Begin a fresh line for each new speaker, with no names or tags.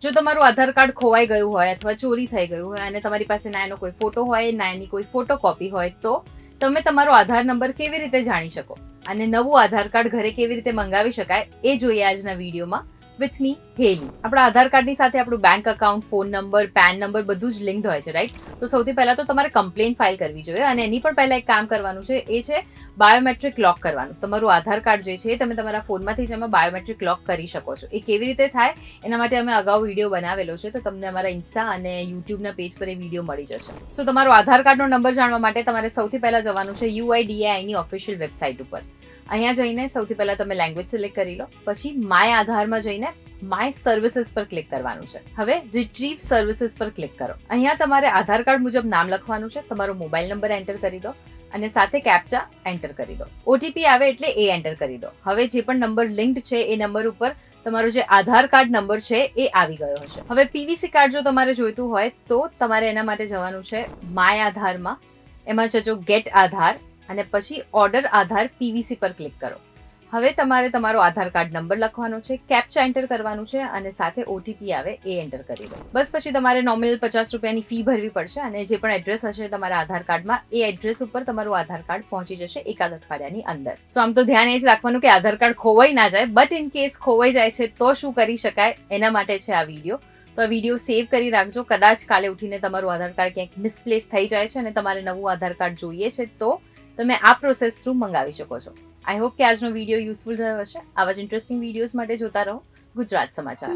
જો તમારું આધાર કાર્ડ ખોવાઈ ગયું હોય અથવા ચોરી થઈ ગયું હોય અને તમારી પાસે ના એનો કોઈ ફોટો હોય ના એની કોઈ ફોટોકોપી હોય તો તમે તમારો આધાર નંબર કેવી રીતે જાણી શકો અને નવું આધાર કાર્ડ ઘરે કેવી રીતે મંગાવી શકાય એ જોઈએ આજના વિડીયોમાં વિથ મી હેલી. આપણા આધાર કાર્ડની સાથે આપણું bank account, phone number, PAN number બધું જ લિંક્ડ હોય છે, રાઈટ? તો સૌથી પહેલા તો તમારે કમ્પ્લેન ફાઇલ કરવી જોઈએ અને એની પણ પહેલા એક કામ કરવાનું છે, એ છે બાયોમેટ્રિક લોક કરવાનું. તમારું આધાર કાર્ડ જે છે તમે તમારા ફોનમાંથી જ એમાં બાયોમેટ્રિક લોક કરી શકો છો. એ કેવી રીતે થાય એના માટે અમે અગાઉ વિડીયો બનાવેલો છે, તો તમને અમારા ઇન્સ્ટા અને યુટ્યુબના પેજ પર એ વિડીયો મળી જશે. સો તમારો આધાર કાર્ડનો નંબર જાણવા માટે તમારે સૌથી પહેલા જવાનું છે UIDAIની ઓફિશિયલ વેબસાઇટ ઉપર. અહીંયા જઈને સૌથી પહેલા તમે લેંગ્વેજ સિલેક્ટ કરી લો, પછી માય આધારમાં જઈને માય સર્વિસીસ પર ક્લિક કરવાનું છે. હવે રિટ્રીવ સર્વિસીસ પર ક્લિક કરો. અહીંયા તમારે આધાર કાર્ડ મુજબ નામ લખવાનું છે, તમારો મોબાઈલ નંબર એન્ટર કરી દો અને સાથે કેપ્ચા એન્ટર કરી દો. ઓટીપી આવે એટલે એ એન્ટર કરી દો. હવે જે પણ નંબર લિંક્ડ છે એ નંબર ઉપર તમારો જે આધાર કાર્ડ નંબર છે એ આવી ગયો હશે. હવે પીવીસી કાર્ડ જો તમારે જોઈતું હોય તો તમારે એના માટે જવાનું છે માય આધારમાં, એમાં જજો ગેટ આધાર અને પછી ઓર્ડર આધાર પીવીસી પર ક્લિક કરો. હવે તમારે તમારો આધાર કાર્ડ નંબર લખવાનો છે, કેપ્ચા એન્ટર કરવાનું છે અને સાથે ઓટીપી આવે એ એન્ટર કરી દો. બસ પછી તમારે નોમિનલ 50 રૂપિયાની ફી ભરવી પડશે અને જે પણ એડ્રેસ હશે તમારા આધાર કાર્ડમાં એ એડ્રેસ ઉપર તમારું આધાર કાર્ડ પહોંચી જશે એકાદ અઠવાડિયાની અંદર. સો આમ તો ધ્યાન એ જ રાખવાનું કે આધાર કાર્ડ ખોવાઈ ના જાય, બટ ઇન કેસ ખોવાઈ જાય છે તો શું કરી શકાય એના માટે છે આ વિડીયો. તો આ વિડીયો સેવ કરી રાખજો. કદાચ કાલે ઉઠીને તમારું આધાર કાર્ડ ક્યાંક મિસપ્લેસ થઈ જાય છે અને તમારે નવું આધાર કાર્ડ જોઈએ છે તો તમે આ પ્રોસેસ થ્રુ મંગાવી શકો છો. આઈ હોપ કે આજનો વિડીયો યુઝફુલ રહ્યો હશે. આવા જ ઇન્ટરેસ્ટિંગ વિડીયોઝ માટે જોતા રહો ગુજરાત સમાચાર.